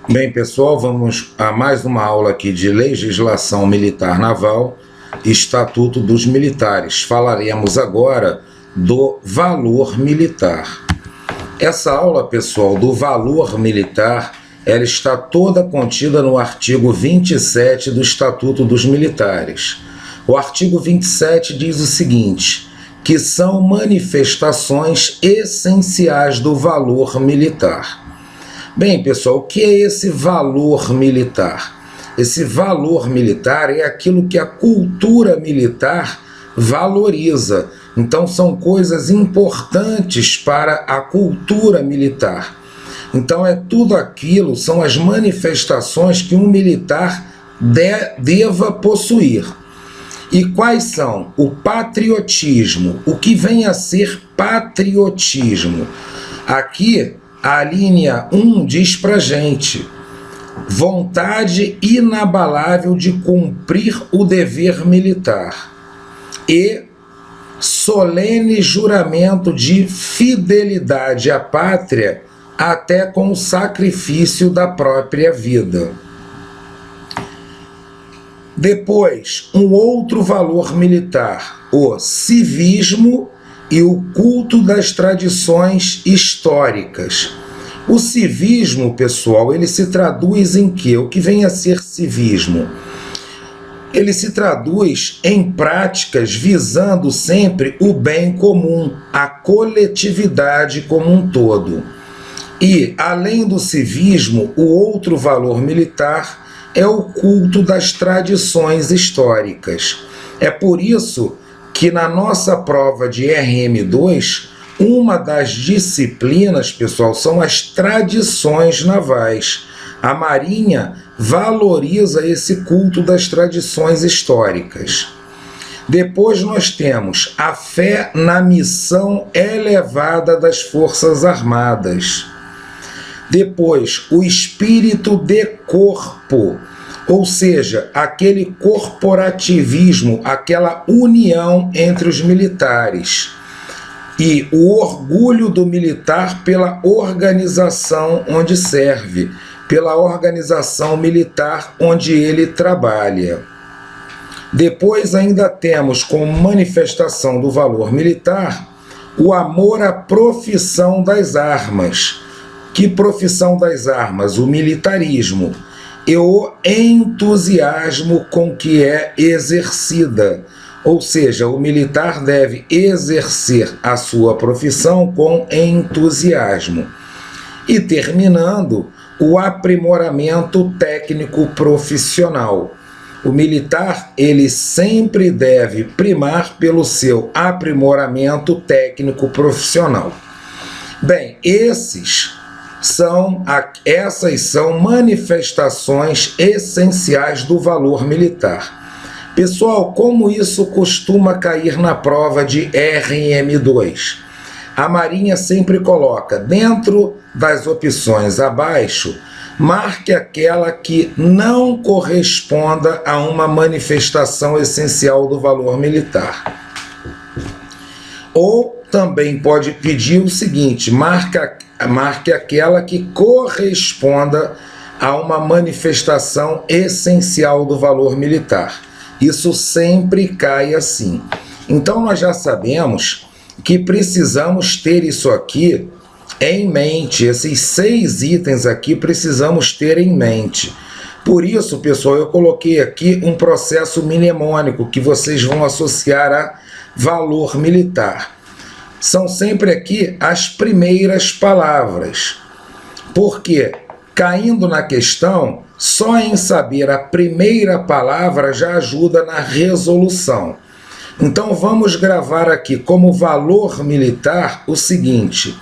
Bem, pessoal, vamos a mais uma aula aqui de Legislação Militar Naval e Estatuto dos Militares. Falaremos agora do valor militar. Essa aula, pessoal, do valor militar, ela está toda contida no artigo 27 do Estatuto dos Militares. O artigo 27 diz o seguinte, que são manifestações essenciais do valor militar. Bem, pessoal, o que é esse valor militar? Esse valor militar é aquilo que a cultura militar valoriza. Então, são coisas importantes para a cultura militar. Então, é tudo aquilo, são as manifestações que um militar deva possuir. E quais são? O patriotismo. O que vem a ser patriotismo? Aqui, a linha 1 diz pra gente: vontade inabalável de cumprir o dever militar e solene juramento de fidelidade à pátria até com o sacrifício da própria vida. Depois, um outro valor militar, o civismo e o culto das tradições históricas. O civismo, pessoal, ele se traduz em quê? O que vem a ser civismo? Ele se traduz em práticas visando sempre o bem comum, a coletividade como um todo. E, além do civismo, o outro valor militar é o culto das tradições históricas. É por isso que na nossa prova de RM2, uma das disciplinas, pessoal, são as tradições navais. A Marinha valoriza esse culto das tradições históricas. Depois nós temos a fé na missão elevada das Forças Armadas. Depois, o espírito de corpo, ou seja, aquele corporativismo, aquela união entre os militares. E o orgulho do militar pela organização onde serve, pela organização militar onde ele trabalha. Depois ainda temos como manifestação do valor militar o amor à profissão das armas. Que profissão das armas? O militarismo. E o entusiasmo com que é exercida. Ou seja, o militar deve exercer a sua profissão com entusiasmo. E terminando, o aprimoramento técnico profissional. O militar, ele sempre deve primar pelo seu aprimoramento técnico profissional. Bem, essas são manifestações essenciais do valor militar. Pessoal, como isso costuma cair na prova de RM2? A Marinha sempre coloca, dentro das opções abaixo, marque aquela que não corresponda a uma manifestação essencial do valor militar. Ou também pode pedir o seguinte, marque aquela que corresponda a uma manifestação essencial do valor militar. Isso sempre cai assim. Então nós já sabemos que precisamos ter isso aqui em mente, esses 6 itens aqui precisamos ter em mente. Por isso, pessoal, eu coloquei aqui um processo mnemônico que vocês vão associar a valor militar. São sempre aqui as primeiras palavras. Porque, caindo na questão, só em saber a primeira palavra já ajuda na resolução. Então vamos gravar aqui como valor militar o seguinte: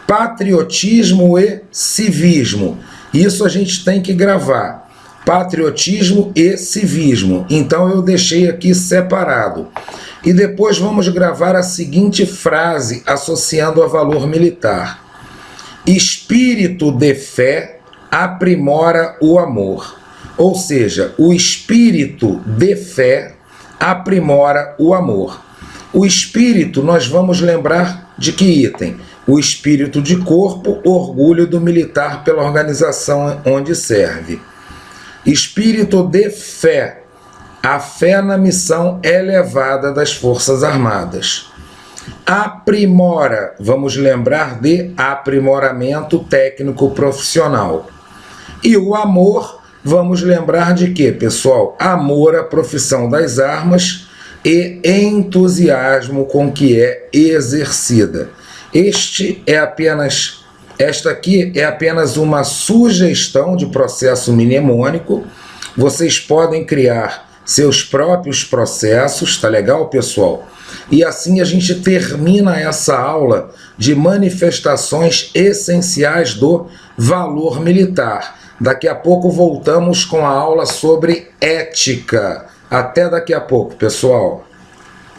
patriotismo e civismo. Isso a gente tem que gravar. Patriotismo e civismo. Então eu deixei aqui separado. E depois vamos gravar a seguinte frase associando a valor militar: espírito de fé aprimora o amor. Ou seja, o espírito de fé aprimora o amor. O espírito, nós vamos lembrar de que item? O espírito de corpo, orgulho do militar pela organização onde serve. Espírito de fé, a fé na missão elevada das Forças Armadas. Aprimora, vamos lembrar de aprimoramento técnico profissional. E o amor, vamos lembrar de quê, pessoal? Amor à profissão das armas e entusiasmo com que é exercida. Esta aqui é apenas uma sugestão de processo mnemônico. Vocês podem criar seus próprios processos, tá legal, pessoal? E assim a gente termina essa aula de manifestações essenciais do valor militar. Daqui a pouco voltamos com a aula sobre ética. Até daqui a pouco, pessoal.